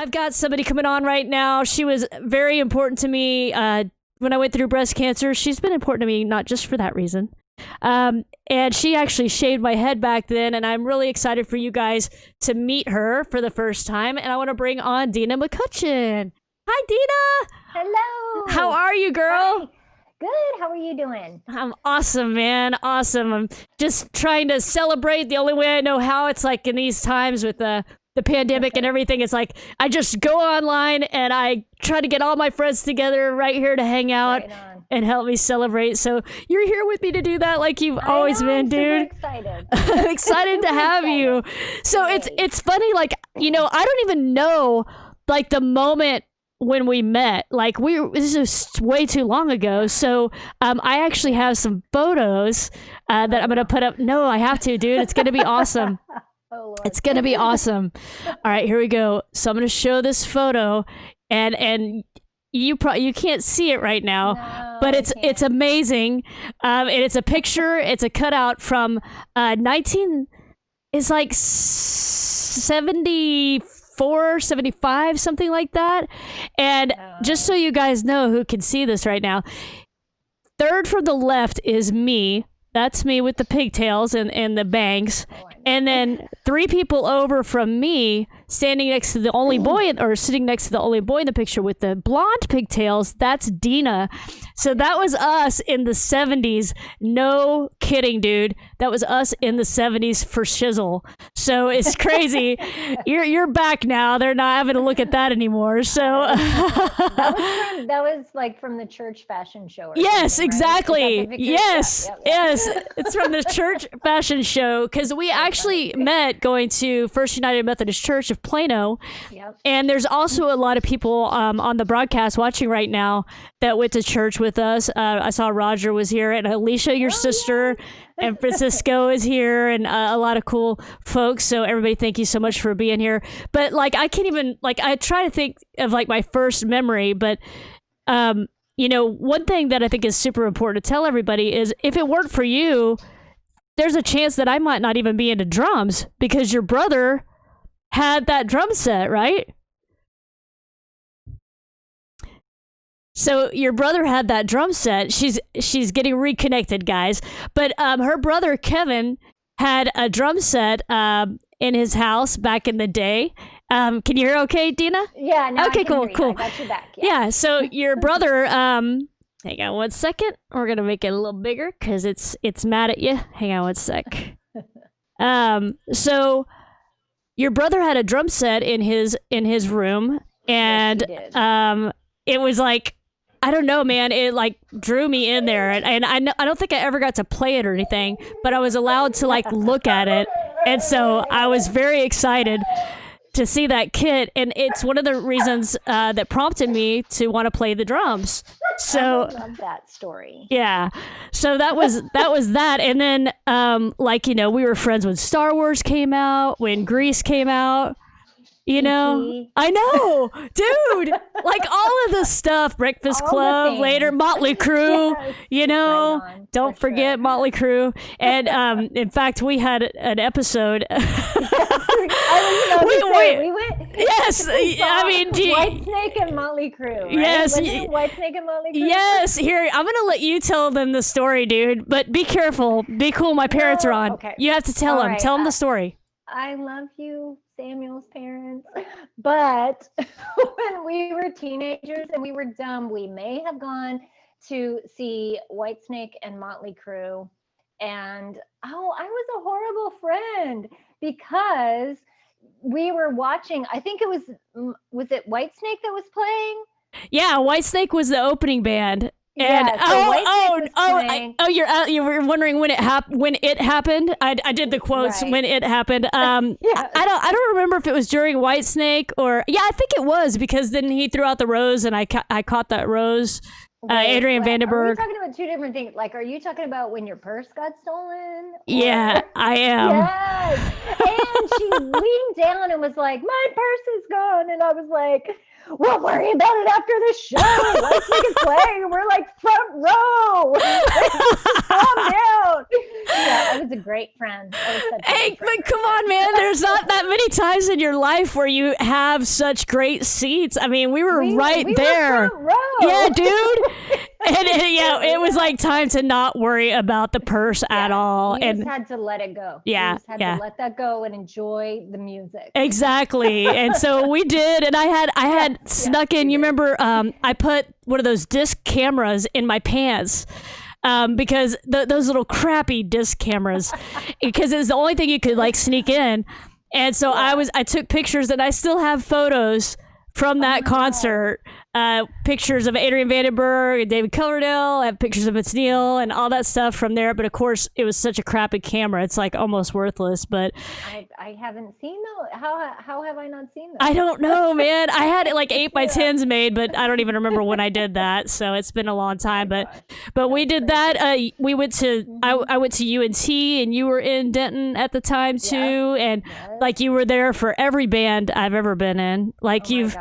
I've got somebody coming on right now. She was very important to me when I went through breast cancer. She's been important to me, not just for that reason. And she actually shaved my head back then, and I'm really excited for you guys to meet her for the first time. And I want to bring on Dena McCutcheon. Hi, Dena. Hello. How are you, girl? Hi. Good. How are you doing? I'm awesome, man. Awesome. I'm just trying to celebrate the only way I know how. It's like in these times with the pandemic and everything. It's like I just go online and I try to get all my friends together right here to hang out and help me celebrate. So you're here with me to do that, like you've always been, dude. I'm excited. I'm excited to have you. So it's funny, like, you know, I don't even know like the moment when we met. Like this is way too long ago. So I actually have some photos that I'm gonna put up. No, I have to, dude. It's gonna be awesome. Oh, Lord. It's gonna be awesome. All right, here we go. So I'm gonna show this photo, and you can't see it right now, but it's amazing. And it's a picture. It's a cutout from 74, 75, something like that. And just so you guys know who can see this right now, third from the left is me. That's me with the pigtails and the bangs. And then 3 people over from me, standing next to the only boy, or sitting next to the only boy in the picture with the blonde pigtails, that's Dena. So that was us in the 70s. No kidding, dude. That was us in the 70s for shizzle. So it's crazy. You're back now. They're not having to look at that anymore. So that was like from the church fashion show. Yes, right? exactly. Yes, Yep. yes. It's from the church fashion show, because we actually met going to First United Methodist Church of Plano. Yep. And there's also a lot of people on the broadcast watching right now that went to church with us. I saw Roger was here, and Alicia, your sister, and Francisco is here, and a lot of cool folks. So everybody, thank you so much for being here. But like, I can't even, like, I try to think of like my first memory, but you know, one thing that I think is super important to tell everybody is if it weren't for you, there's a chance that I might not even be into drums, because your brother had that drum set, right? So your brother had that drum set. She's getting reconnected, guys. But her brother Kevin had a drum set in his house back in the day. Can you hear okay, Dena? Yeah. Now okay, I can cool, hear you. cool. I got you back. Yeah. So your brother, hang on one second. We're gonna make it a little bigger because it's mad at you. Hang on one sec. So your brother had a drum set in his room, and it was like, I don't know, man. It like drew me in there, and I don't think I ever got to play it or anything, but I was allowed to like look at it, and so I was very excited to see that kit, and it's one of the reasons that prompted me to want to play the drums. So I love that story. Yeah. So that was that. And then like, you know, we were friends when Star Wars came out, when Grease came out. You know, I know, dude, like all of the stuff, Breakfast Club, later Motley Crue, you know, Right on, don't forget Motley Crue. And in fact, we had an episode. We went. Yes, I mean, Whitesnake and Motley Crue. Right? Yes, Whitesnake and Motley Crue. Yes, here, I'm gonna let you tell them the story, dude. But be careful, be cool. My parents are on. Okay. You have to tell them. Right. Tell them the story. I love you, Samuel's parents. But when we were teenagers and we were dumb, we may have gone to see Whitesnake and Motley Crue. And I was a horrible friend because we were watching, I think it was it Whitesnake that was playing? Yeah, Whitesnake was the opening band. And you were wondering when it happened. I did the quotes when it happened. I don't remember if it was during Whitesnake or I think it was, because then he threw out the rose and I caught that rose. Adrian Vandenberg. Are we talking about two different things? Like, are you talking about when your purse got stolen? Yeah, I am. Yes. And she leaned down and was like, my purse is gone. And I was like, we'll worry about it after the show. Let's make it play. We're like front row. Calm down. Yeah, I was a great friend. Hey, but come on, man. There's not that many times in your life where you have such great seats. I mean, we were right there. Were front row. Yeah, dude. And yeah, it was like time to not worry about the purse at all. You just had to let it go. Yeah, you just had to let that go and enjoy the music. Exactly. And so we did, and I had snuck in. You remember? I put one of those disc cameras in my pants. Because those little crappy disc cameras, because it was the only thing you could like sneak in. And so I took pictures, and I still have photos from that concert. Pictures of Adrian Vandenberg and David Coverdale. I have pictures of Vince Neil and all that stuff from there. But of course, it was such a crappy camera. It's like almost worthless. But I haven't seen those. How have I not seen those? I don't know, man. I had it like 8x10s made, but I don't even remember when I did that. So it's been a long time. But we did that. We went to I went to UNT, and you were in Denton at the time too. And like you were there for every band I've ever been in. Like you've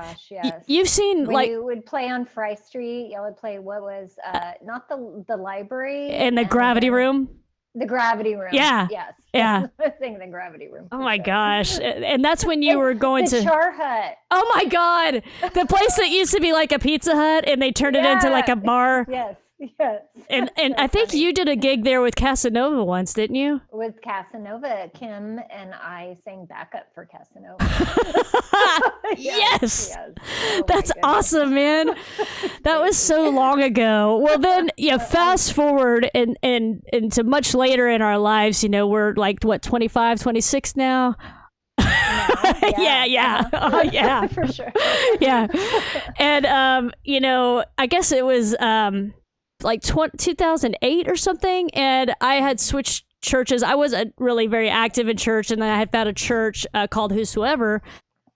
seen when like. You would play on Fry Street. Y'all would play what was not the library and the Gravity Room. The Gravity Room. Yeah. Yes. Yeah. I think the Gravity Room. Oh my gosh. And that's when you were going the to Char Hut. Oh my God. The place that used to be like a Pizza Hut, and they turned it into like a bar. Yes. Yes. And I think you did a gig there with Casanova once, didn't you? With Casanova, Kim and I sang backup for Casanova. Yes. Oh, that's awesome, man. That was so long ago. Well, then, fast forward and into much later in our lives, we're like, what, 25, 26 now? Yeah. Oh, yeah. For sure. Yeah. And, I guess it was like 2008 or something. And I had switched churches. I wasn't really very active in church. And then I had found a church called Whosoever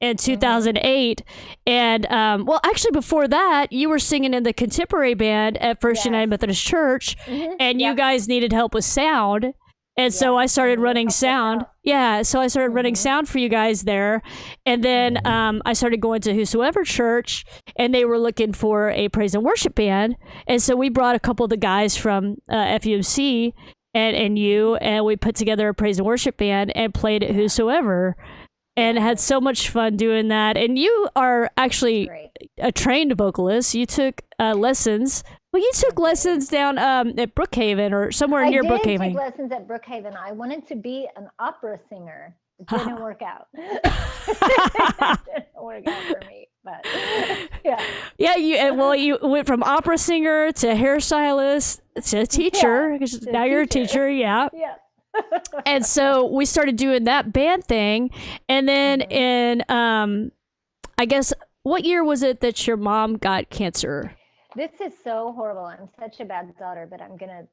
in 2008. And, actually before that, you were singing in the contemporary band at First United Methodist Church. And you guys needed help with sound. And so I started running sound. Yeah, so I started running sound for you guys there. And then I started going to Whosoever Church, and they were looking for a praise and worship band. And so we brought a couple of the guys from FUMC and we put together a praise and worship band and played at Whosoever and had so much fun doing that. And you are actually a trained vocalist. You took lessons. Well, you took lessons down at Brookhaven or somewhere near Brookhaven. I did take lessons at Brookhaven. I wanted to be an opera singer. It didn't work out. It didn't work out for me, but yeah. Yeah, you went from opera singer to hairstylist to teacher. Now you're a teacher, yeah. Yeah. And so we started doing that band thing. And then in, I guess, what year was it that your mom got cancer? This is so horrible. I'm such a bad daughter, but I'm going to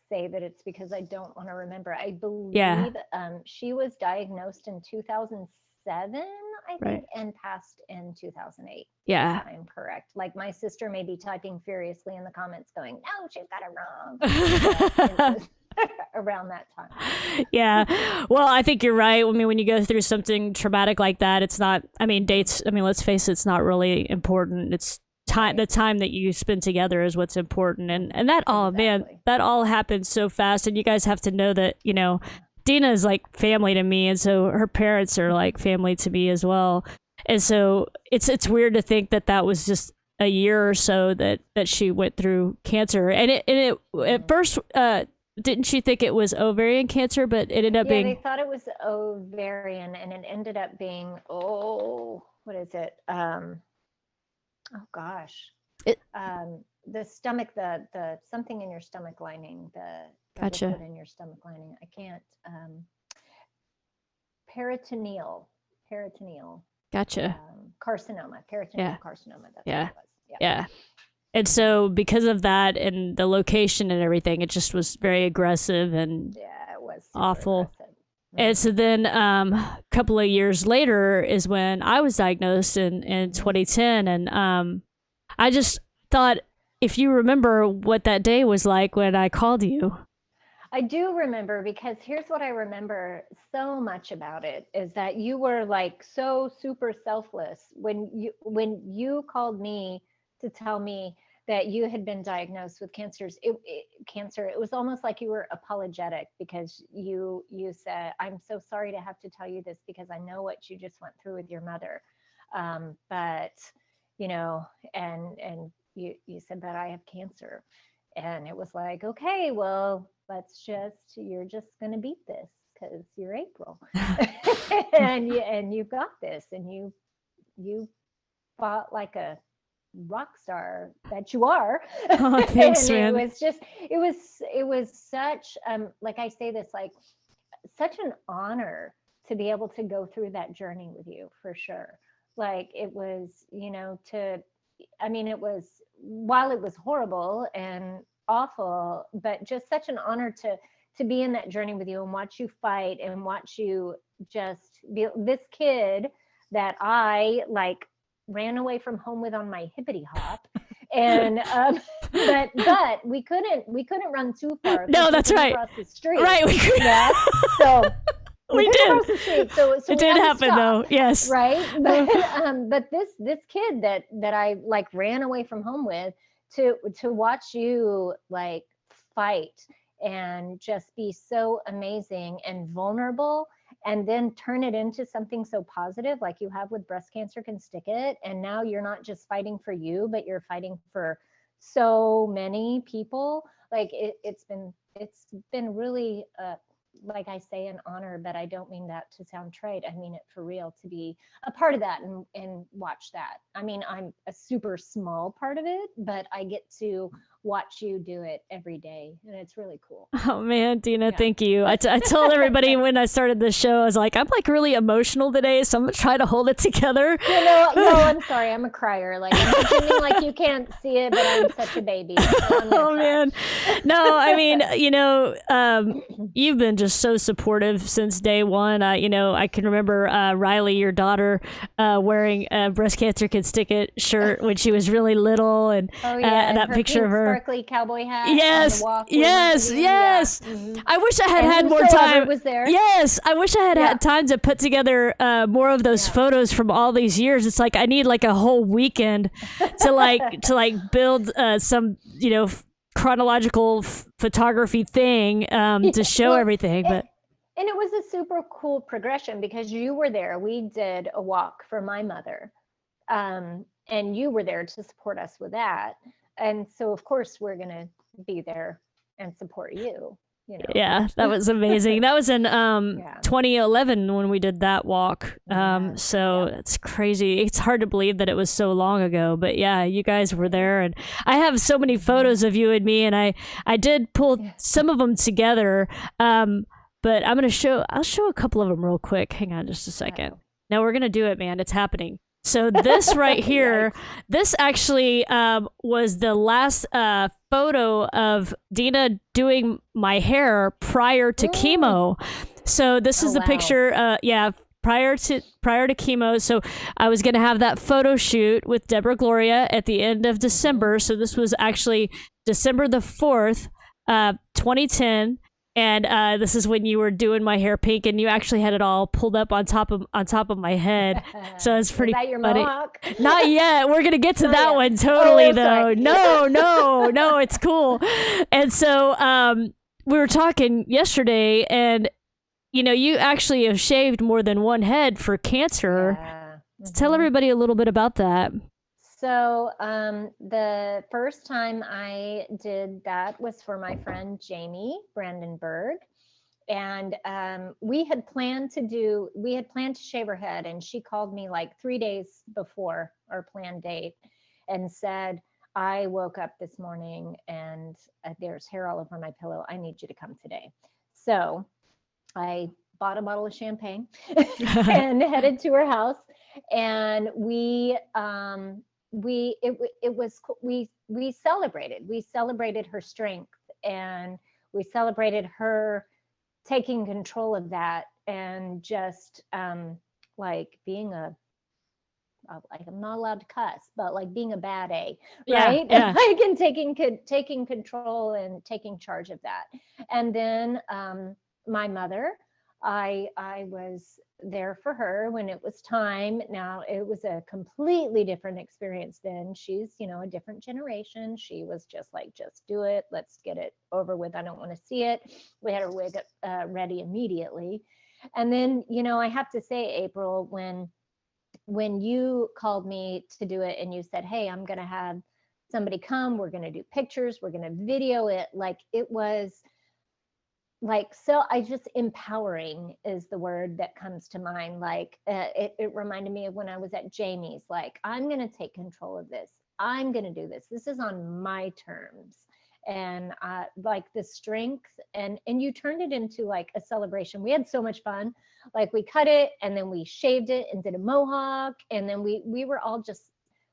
say that it's because I don't want to remember. I believe she was diagnosed in 2007, I think, and passed in 2008. Yeah. If I'm correct. Like my sister may be typing furiously in the comments going, no, she's got it wrong. Around that time. Yeah. Well, I think you're right. I mean, when you go through something traumatic like that, it's not, dates, let's face it, it's not really important. It's the time that you spend together is what's important. And that all, man, that all happened so fast. And you guys have to know that, Dena is like family to me. And so her parents are like family to me as well. And so it's weird to think that was just a year or so that she went through cancer. And it at first, didn't she think it was ovarian cancer, but it ended up being... Yeah, they thought it was ovarian, and it ended up being, what is it? Oh gosh. The stomach, the something in your stomach lining, the Gotcha. liquid in your stomach lining. I can't, peritoneal. Gotcha. Carcinoma, peritoneal carcinoma. That's what it was. Yeah. And so because of that and the location and everything, it just was very aggressive and it was awful. Aggressive. And so then a couple of years later is when I was diagnosed in 2010. And I just thought, if you remember what that day was like when I called you. I do remember, because here's what I remember so much about it is that you were like so super selfless when you called me to tell me that you had been diagnosed with cancer. It was almost like you were apologetic, because you said, "I'm so sorry to have to tell you this because I know what you just went through with your mother, but you know," and you said that I have cancer. And it was like, okay, well, you're just going to beat this because you're April. And you've got this, and you fought like a rock star that you are. Oh, thanks, And it man. was just, it was such, like I say this, like such an honor to be able to go through that journey with you, for sure. Like it was, it was, while it was horrible and awful, but just such an honor to be in that journey with you and watch you fight and watch you just be this kid that I like ran away from home with on my hippity hop. And but we couldn't run too far. No, that's right. Across the street. Right, we could. Yeah. So we couldn't did. cross the street. So It we did had to happen stop, though. Yes. right? But this kid that I like ran away from home with, to watch you like fight and just be so amazing and vulnerable, and then turn it into something so positive like you have with Breast Cancer Can Stick It. And now you're not just fighting for you, but you're fighting for so many people. Like it's been really like I say, an honor, but I don't mean that to sound trite. I mean it for real, to be a part of that and watch that. I mean, I'm a super small part of it, but I get to watch you do it every day, and it's really cool. Oh man, Dena, Yeah. thank you. I told everybody when I started the show, I was like, I'm like really emotional today, so I'm gonna try to hold it together. No, I'm sorry. I'm a crier. Like, I'm pretending like you can't see it, but I'm such a baby. So Oh man, no, I mean, you've been just so supportive since day one. I can remember Riley, your daughter, wearing a Breast Cancer Can Stick It shirt when she was really little, and that picture of her sparkly cowboy hat. Yes, on the walk yes. Yeah. Mm-hmm. I wish I had And had more whosoever time. was there. Yes, I wish I had had time to put together more of those photos from all these years. It's like I need like a whole weekend to build some chronological photography thing to show everything. But and it was a super cool progression because you were there. We did a walk for my mother, and you were there to support us with that. And so, of course, we're going to be there and support you. Yeah, that was amazing. That was in 2011 when we did that walk. So it's crazy. It's hard to believe that it was so long ago. But yeah, you guys were there, and I have so many photos of you and me, and I did pull some of them together. But I'll show a couple of them real quick. Hang on just a second. No, we're gonna do it, man. It's happening. So this right here, this actually was the last photo of Dena doing my hair prior to chemo. So this is the picture, prior to chemo. So I was gonna have that photo shoot with Deborah Gloria at the end of December. So this was actually December the 4th, 2010. And this is when you were doing my hair pink, and you actually had it all pulled up on top of my head. So it's pretty funny. Mohawk? Not yet. We're gonna get to that one totally though. No, it's cool. And so we were talking yesterday, and you actually have shaved more than one head for cancer. Yeah. Tell everybody a little bit about that. So the first time I did that was for my friend Jamie Brandenburg, and we had planned to shave her head, and she called me like 3 days before our planned date and said, I woke up this morning and there's hair all over my pillow. I need you to come today. So I bought a bottle of champagne and headed to her house, and we celebrated her strength, and we celebrated her taking control of that, and just like being a like I'm not allowed to cuss, but like being a bad A, Yeah, right? yeah. Like and taking control and taking charge of that. And then my mother, I was there for her when it was time. Now it was a completely different experience then. She's, a different generation. She was just like, just do it. Let's get it over with. I don't want to see it. We had her wig ready immediately. And then, I have to say, April, when you called me to do it and you said, hey, I'm going to have somebody come, we're going to do pictures, we're going to video it, like it was like, so I just empowering is the word that comes to mind. Like it reminded me of when I was at Jamie's, like, I'm going to take control of this. I'm going to do this. This is on my terms. And like the strength and you turned it into like a celebration. We had so much fun. Like we cut it and then we shaved it and did a mohawk. And then we were all just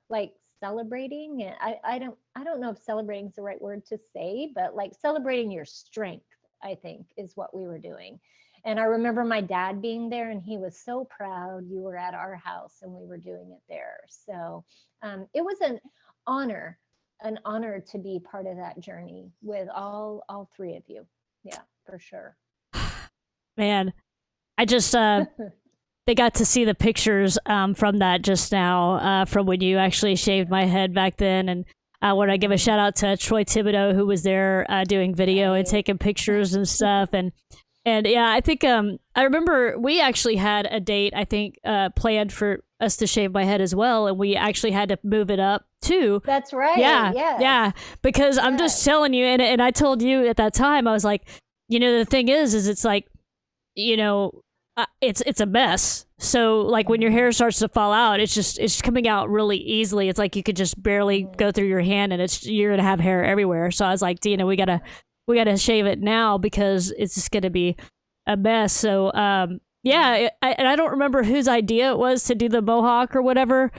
like celebrating. And I don't know if celebrating is the right word to say, but like celebrating your strength, I think, is what we were doing. And I remember my dad being there and he was so proud you were at our house and we were doing it there. So it was an honor to be part of that journey with all three of you. Yeah, for sure. Man, I just they got to see the pictures from that just now, from when you actually shaved my head back then. And I want to give a shout out to Troy Thibodeau, who was there doing video and taking pictures and stuff. And yeah, I think I remember we actually had a date, I think, planned for us to shave my head as well, and we actually had to move it up too. That's right. Yeah, yes. yeah. Because I'm just telling you, and I told you at that time, I was like, the thing is it's like, it's a mess. So like when your hair starts to fall out, it's coming out really easily. It's like you could just barely go through your hand, and you're gonna have hair everywhere. So I was like, Dena, we gotta shave it now because it's just gonna be a mess. So yeah, I don't remember whose idea it was to do the mohawk or whatever.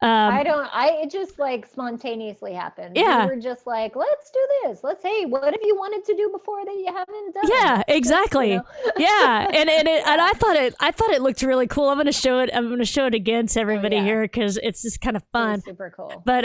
It just like spontaneously happened. Yeah. We were just like, let's do this. Hey, what have you wanted to do before that you haven't done? Yeah, exactly. Yeah. And I thought it looked really cool. I'm going to show it again to everybody here because it's just kind of fun. Super cool. But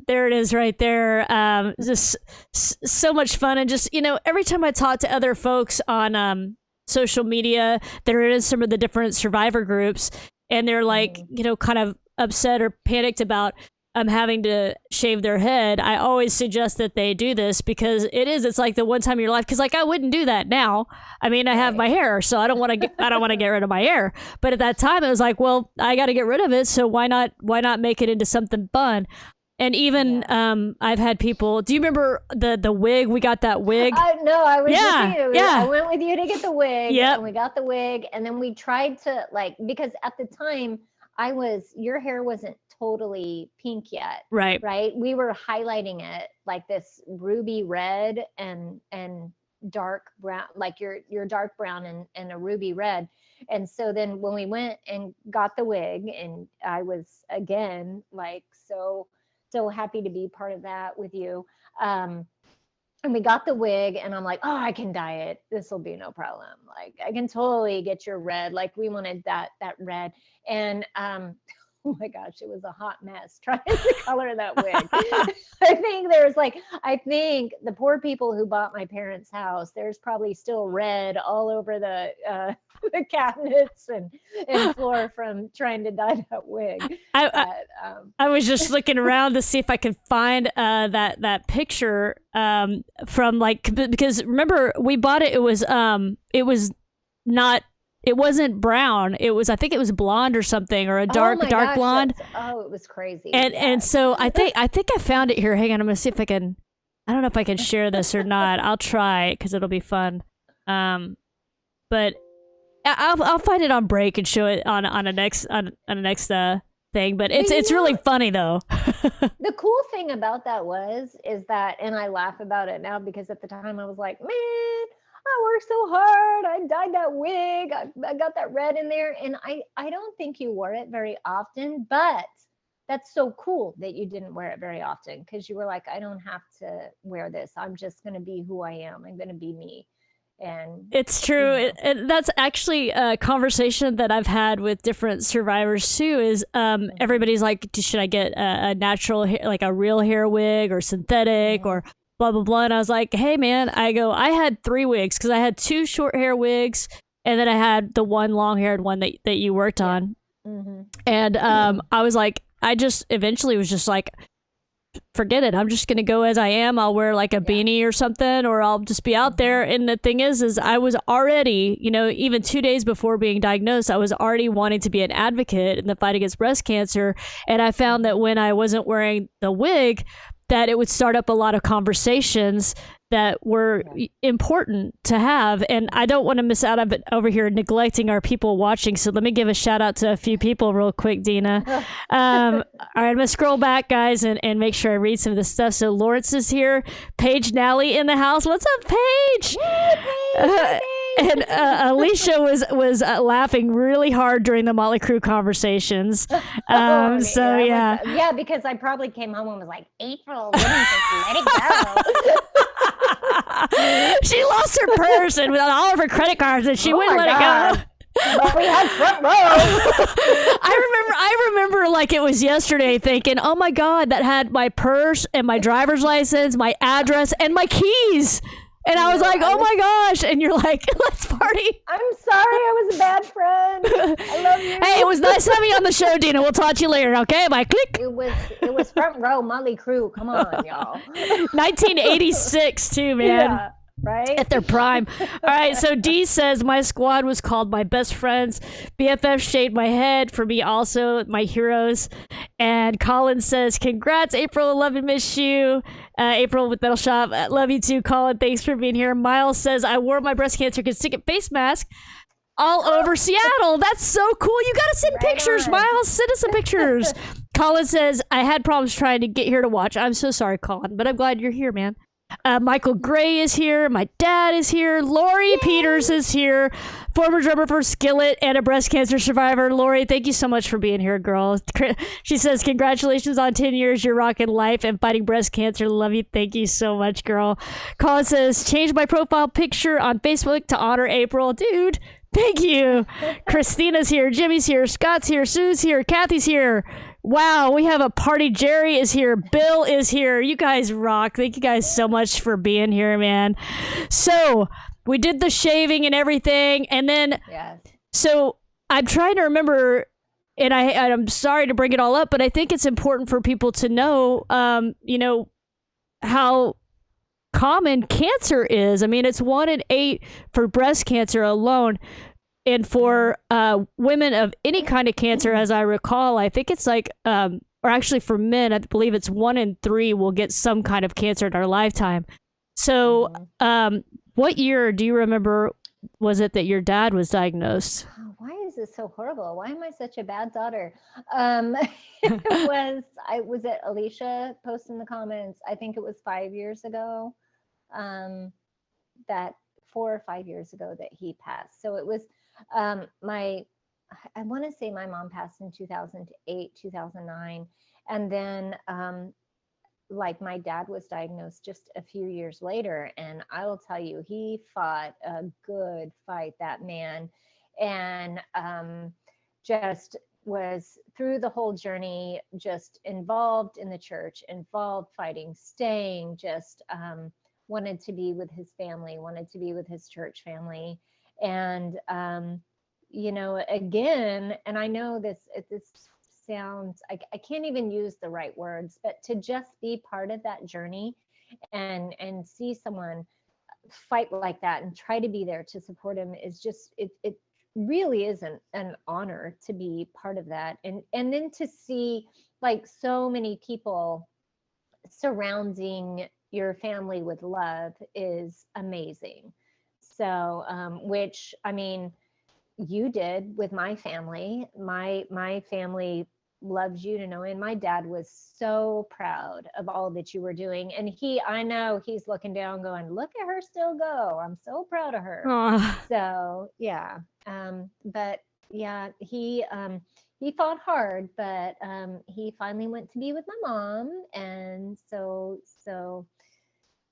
there it is right there. Just so much fun. And just, every time I talk to other folks on social media, there is some of the different survivor groups, and they're like, kind of upset or panicked about having to shave their head. I always suggest that they do this because it's like the one time in your life. Because like I wouldn't do that now. I mean, I have my hair, so I don't want to get rid of my hair. But at that time, it was like, well, I got to get rid of it. So why not make it into something fun? And even I've had people. Do you remember the wig? We got that wig. No, I was with you. Yeah. I went with you to get the wig. Yep. And we got the wig, and then we tried to because at the time your hair wasn't totally pink yet. Right. Right. We were highlighting it like this ruby red and dark brown, like your dark brown and a ruby red. And so then when we went and got the wig, and I was again like so happy to be part of that with you. And we got the wig, and I'm like, oh, I can dye it. This will be no problem. Like I can totally get your red. Like we wanted that red. And oh my gosh, it was a hot mess trying to color that wig. I think the poor people who bought my parents' house, there's probably still red all over the cabinets and floor from trying to dye that wig. I was just looking around to see if I could find that picture from because remember we bought it. It wasn't brown. I think it was blonde or something, or a dark blonde. It was crazy. And so I think I found it here. Hang on, I'm gonna see if I can. I don't know if I can share this or not. I'll try because it'll be fun. But I'll find it on break and show it on a next thing. But it's really funny though. The cool thing about that is that, and I laugh about it now because at the time I was like, man, I worked so hard. I dyed that wig. I got that red in there. And I don't think you wore it very often, but that's so cool that you didn't wear it very often because you were like, I don't have to wear this. I'm just going to be who I am. I'm going to be me. And it's true. you know. That's actually a conversation that I've had with different survivors too. Is everybody's like, should I get a natural, like a real hair wig or synthetic or blah blah blah? And I was like, hey man, I had 3 wigs because I had 2 short hair wigs and then I had the one long haired one that you worked on. And I was like, I just eventually was just like, forget it. I'm just going to go as I am. I'll wear like a beanie or something, or I'll just be out there. And the thing is I was already, you know, even 2 days before being diagnosed, I was already wanting to be an advocate in the fight against breast cancer. And I found that when I wasn't wearing the wig, that it would start up a lot of conversations that were important to have. And I don't want to miss out of it over here neglecting our people watching. So let me give a shout out to a few people real quick, Dena. All right, I'm going to scroll back, guys, and make sure I read some of this stuff. So Lawrence is here. Paige Nally in the house. What's up, Paige? Yay, Paige! And Alicia was laughing really hard during the Motley Crue conversations. So yeah, because I probably came home and was like, April, wouldn't just let it go. She lost her purse and with all of her credit cards, and she wouldn't let it go. But we had front row. I remember like it was yesterday thinking, oh my God, that had my purse and my driver's license, my address, and my keys. And I was like, oh my gosh. And you're like, let's party. I'm sorry, I was a bad friend. I love you. Hey, it was nice having you on the show, Dena. We'll talk to you later, okay? Bye. Click. It was front row Motley Crue. Come on, y'all. 1986 too, man. Yeah. Right? At their prime. All right, so D says, my squad was called my best friends. BFF shaved my head. For me also, my heroes. And Colin says, congrats, April. 11, miss you. April with Metal Shop. Love you too, Colin. Thanks for being here. Miles says, I wore my breast cancer constituent face mask all over Seattle. That's so cool. You got to send pictures, Miles. Send us some pictures. Colin says, I had problems trying to get here to watch. I'm so sorry, Colin, but I'm glad you're here, man. Michael Gray is here. My dad is here. Lori Peters is here. Former drummer for Skillet and a breast cancer survivor. Lori, thank you so much for being here, girl. She says, congratulations on 10 years. You're rocking life and fighting breast cancer. Love you. Thank you so much, girl. Colin says, change my profile picture on Facebook to honor April. Dude, thank you. Christina's here. Jimmy's here. Scott's here. Sue's here. Kathy's here. Wow, we have a party. Jerry is here. Bill is here. You guys rock. Thank you guys so much for being here, man. So we did the shaving and everything. And then, so I'm trying to remember, and I'm sorry to bring it all up, but I think it's important for people to know, you know, how common cancer is. I mean, it's 1 in 8 for breast cancer alone. And for women of any kind of cancer, as I recall, I think it's like, or actually for men, I believe it's 1 in 3 will get some kind of cancer in our lifetime. So what year do you remember was it that your dad was diagnosed? Why is this so horrible? Why am I such a bad daughter? I was at Alicia post in the comments. I think it was 5 years ago, that 4 or 5 years ago that he passed. So it was, I want to say my mom passed in 2008, 2009. And then, like my dad was diagnosed just a few years later. And I will tell you, he fought a good fight, that man. And, just was through the whole journey, just involved in the church, involved fighting, staying, just, wanted to be with his family, wanted to be with his church family. And, you know, again, and I know this sounds, I can't even use the right words, but to just be part of that journey and see someone fight like that and try to be there to support him is just, it really is an honor to be part of that. And then to see like so many people surrounding your family with love is amazing. So, which, I mean, you did with my family. My family loves you to know, and my dad was so proud of all that you were doing. And I know he's looking down going, look at her still go. I'm so proud of her. So yeah. But yeah, he fought hard, but he finally went to be with my mom. And so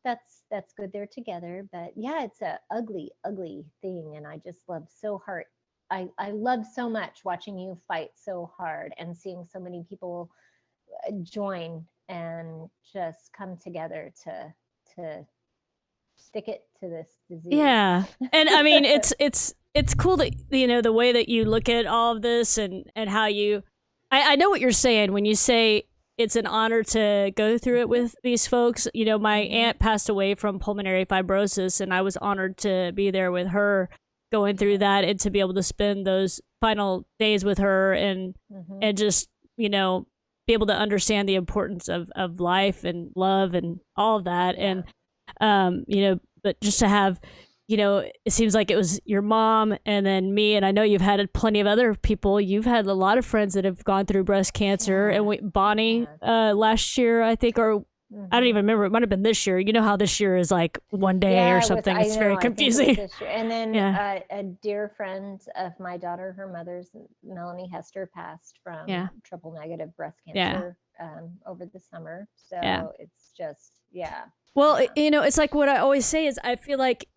that's good they're together. But yeah, it's a ugly, ugly thing. And I just love so hard. I love so much watching you fight so hard and seeing so many people join and just come together to stick it to this disease. Yeah. And I mean, it's cool that, the way that you look at all of this and how I know what you're saying when you say it's an honor to go through it with these folks. My aunt passed away from pulmonary fibrosis, and I was honored to be there with her going through that and to be able to spend those final days with her and just, be able to understand the importance of life and love and all of that. And, but just to have, it seems like it was your mom and then me, and I know you've had plenty of other people. You've had a lot of friends that have gone through breast cancer, and Bonnie last year, I think, or I don't even remember. It might have been this year. You know how this year is like one day or something. It's very confusing. And then a dear friend of my daughter, her mother's, Melanie Hester, passed from triple negative breast cancer over the summer. So it's just, Well, it's like what I always say is I feel like,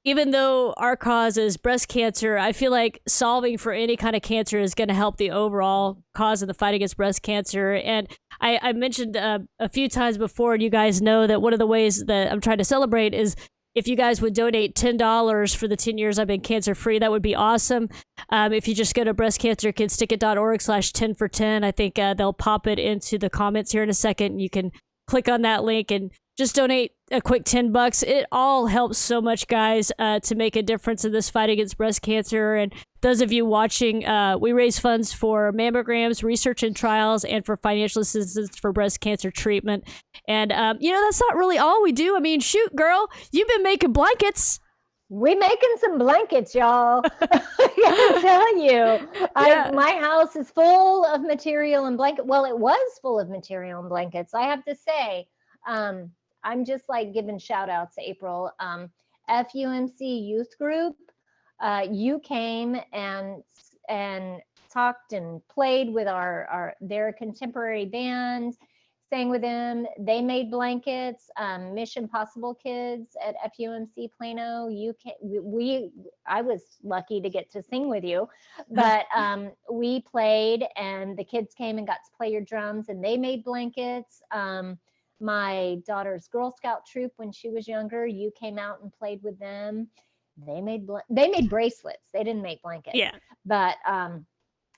even though our cause is breast cancer, I feel like solving for any kind of cancer is going to help the overall cause of the fight against breast cancer. And I mentioned a few times before, and you guys know that one of the ways that I'm trying to celebrate is if you guys would donate $10 for the 10 years I've been cancer free, that would be awesome. If you just go to breastcancerkidstickit.org/10 for 10, I think they'll pop it into the comments here in a second. You can click on that link and just donate a quick $10. It all helps so much, guys, to make a difference in this fight against breast cancer. And those of you watching, we raise funds for mammograms, research and trials, and for financial assistance for breast cancer treatment. And, that's not really all we do. I mean, shoot, girl, you've been making blankets. We making some blankets, y'all. I gotta tell you, my house is full of material and blanket. Well, it was full of material and blankets. I have to say, I'm just like giving shout outs to April. FUMC youth group, you came and talked and played with their contemporary band, sang with them. They made blankets. Mission Possible kids at FUMC Plano. I was lucky to get to sing with you, but we played, and the kids came and got to play your drums, and they made blankets. My daughter's Girl Scout troop, when she was younger, you came out and played with them. They made bracelets. They didn't make blankets. Yeah. But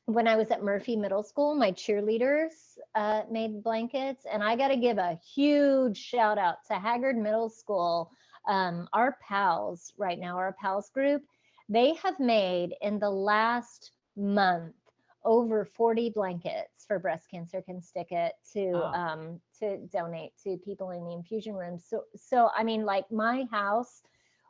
when I was at Murphy Middle School, my cheerleaders made blankets. And I got to give a huge shout out to Haggard Middle School. Our pals right now, our pals group, they have made in the last month over 40 blankets for Breast Cancer Can Stick It to donate to people in the infusion room. So I mean, like, my house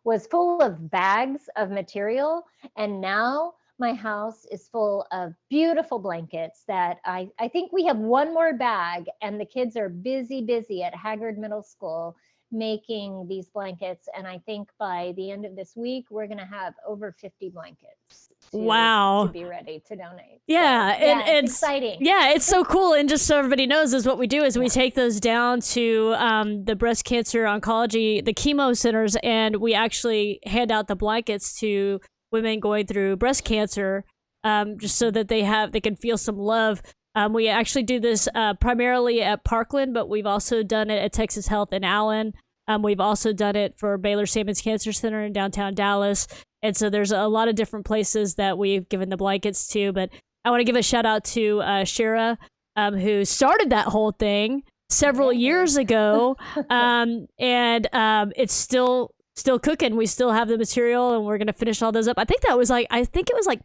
was full of bags of material, and now my house is full of beautiful blankets that I think we have one more bag, and the kids are busy at Haggard Middle School making these blankets. And I think by the end of this week, we're going to have over 50 blankets to be ready to donate. Yeah. So, and it's exciting. Yeah, it's so cool. And just so everybody knows, is what we do is we take those down to the breast cancer oncology, the chemo centers, and we actually hand out the blankets to women going through breast cancer, just so that they can feel some love. We actually do this primarily at Parkland, but we've also done it at Texas Health in Allen. We've also done it for Baylor Sammons Cancer Center in downtown Dallas. And so there's a lot of different places that we've given the blankets to. But I want to give a shout out to Shara, who started that whole thing several years ago. And it's still cooking. We still have the material, and we're going to finish all those up. I think it was like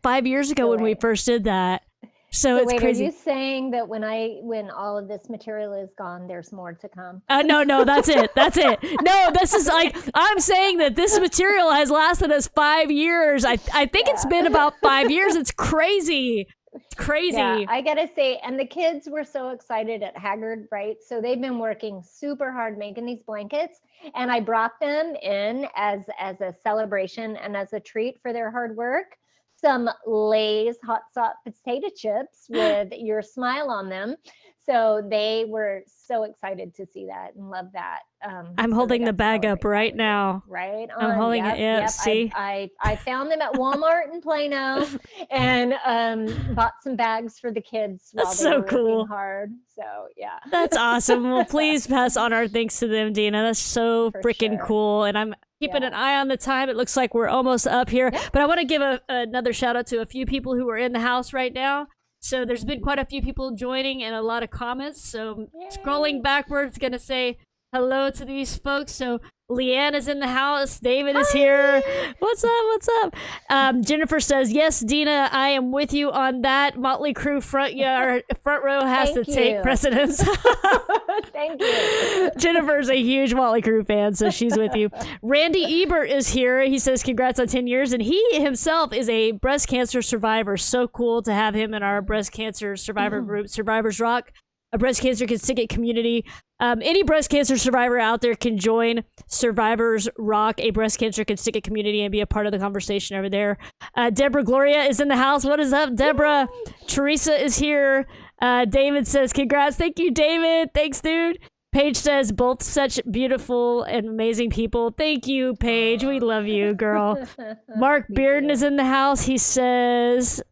5 years ago when we first did that. So it's crazy. Are you saying that when all of this material is gone, there's more to come? No, that's it. No, this is like, I'm saying that this material has lasted us 5 years. I think it's been about 5 years. It's crazy. It's crazy. Yeah, I gotta say, and the kids were so excited at Haggard, right? So they've been working super hard making these blankets, and I brought them in as a celebration and as a treat for their hard work. Some Lay's hot sauce potato chips with your smile on them. So they were so excited to see that and love that. I'm so holding they the got to bag up celebrate that right with me. now. Right I'm on. holding it. Yeah, Yep. see? I found them at Walmart in Plano and bought some bags for the kids while That's they so were working cool. hard. So yeah. That's awesome. Well, please pass on our thanks to them, Dena. That's so For freaking sure. cool. And I'm keeping an Yeah. eye on the time. It looks like we're almost up here. Yeah. But I want to give another shout out to a few people who are in the house right now. So there's been quite a few people joining and a lot of comments. So Yay. scrolling backwards, going to say hello to these folks. So Leanne is in the house. David is here. What's up? What's up? Jennifer says, yes, Dena, I am with you on that. Motley Crue front row has Thank to take you. precedence. Thank you. Jennifer's a huge Motley Crue fan, so she's with you. Randy Ebert is here. He says congrats on 10 years, and he himself is a breast cancer survivor. So cool to have him in our breast cancer survivor group, Survivors Rock, a breast cancer contingent community. Any breast cancer survivor out there can join Survivors Rock, a breast cancer contingent community, and be a part of the conversation over there. Deborah Gloria is in the house. What is up, Deborah? Yay. Teresa is here. David says, congrats. Thank you, David. Thanks, dude. Paige says, both such beautiful and amazing people. Thank you, Paige. We love you, girl. Mark Bearden is in the house. He says,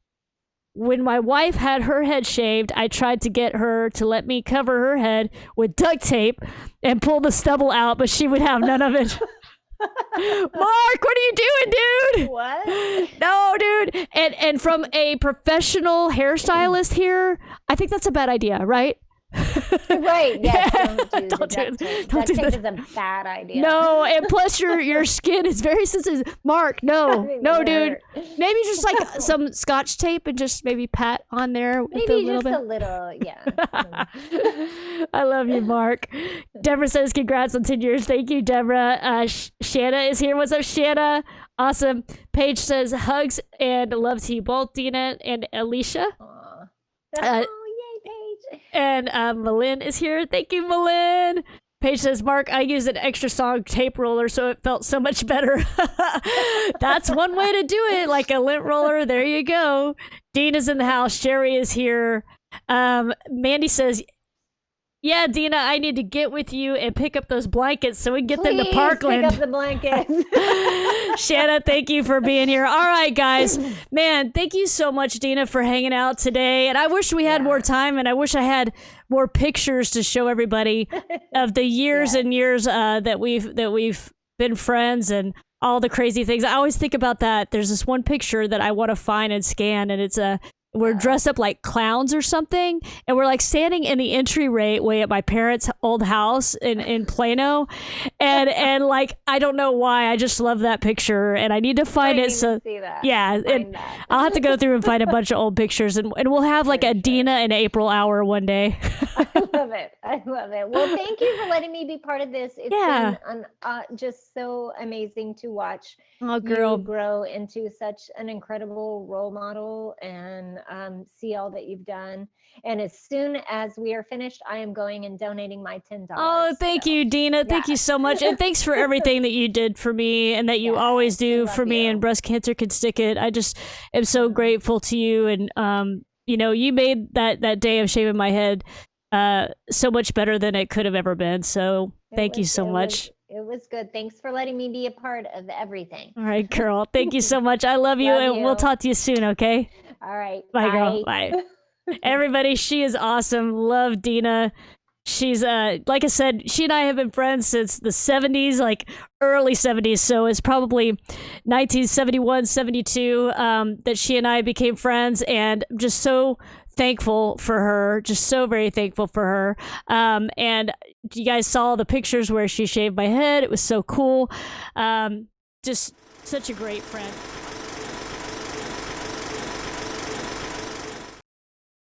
when my wife had her head shaved, I tried to get her to let me cover her head with duct tape and pull the stubble out, but she would have none of it. Mark, what are you doing, dude? What? No, dude. And from a professional hairstylist here, I think that's a bad idea, right? Right. Yes. Yeah. Don't do duct tape. Duct tape is a bad idea. No, and plus your skin is very sensitive. Mark, no, dude. Maybe just like some Scotch tape and just maybe pat on there. Maybe a little just bit. a little, yeah. I love you, Mark. Deborah says congrats on 10 years. Thank you, Deborah. Shanna is here. What's up, Shanna? Awesome. Paige says hugs and love to you both, Dena and Alicia. And Malin is here. Thank you, Malin. Paige says, Mark, I used an extra strong tape roller, so it felt so much better. That's one way to do it, like a lint roller. There you go. Dean is in the house. Sherry is here. Mandy says, yeah, Dena, I need to get with you and pick up those blankets so we can get them to Parkland. Pick up the blankets. Shanna, thank you for being here. All right, guys. Man, thank you so much, Dena, for hanging out today. And I wish we had more time, and I wish I had more pictures to show everybody of the years and years that we've been friends and all the crazy things. I always think about that. There's this one picture that I want to find and scan, and it's we're dressed up like clowns or something, and we're like standing in the entryway at my parents' old house in Plano, and like I don't know why, I just love that picture, and I need to find it. So yeah, and I'll have to go through and find a bunch of old pictures, and we'll have like a Dena and April hour one day. I love it. I love it. Well, thank you for letting me be part of this. It's been just so amazing to watch you grow into such an incredible role model and see all that you've done. And as soon as we are finished, I am going and donating my $10. Oh, thank you, Dena. Thank you so much. And thanks for everything that you did for me and that you always do for me and Breast Cancer Can Stick It. I just am so grateful to you. And, you know, you made that day of shaving my head so much better than it could have ever been. So thank you so much. It was good. Thanks for letting me be a part of everything. All right, girl. Thank you so much. I love you, and we'll talk to you soon, okay? All right. Bye, girl. Bye. Everybody, she is awesome. Love Dena. She's, like I said, she and I have been friends since the 70s, like early 70s. So it's probably 1971, 72 that she and I became friends, and I'm just so thankful for her, just so very thankful for her. And you guys saw the pictures where she shaved my head. It was so cool. Just such a great friend.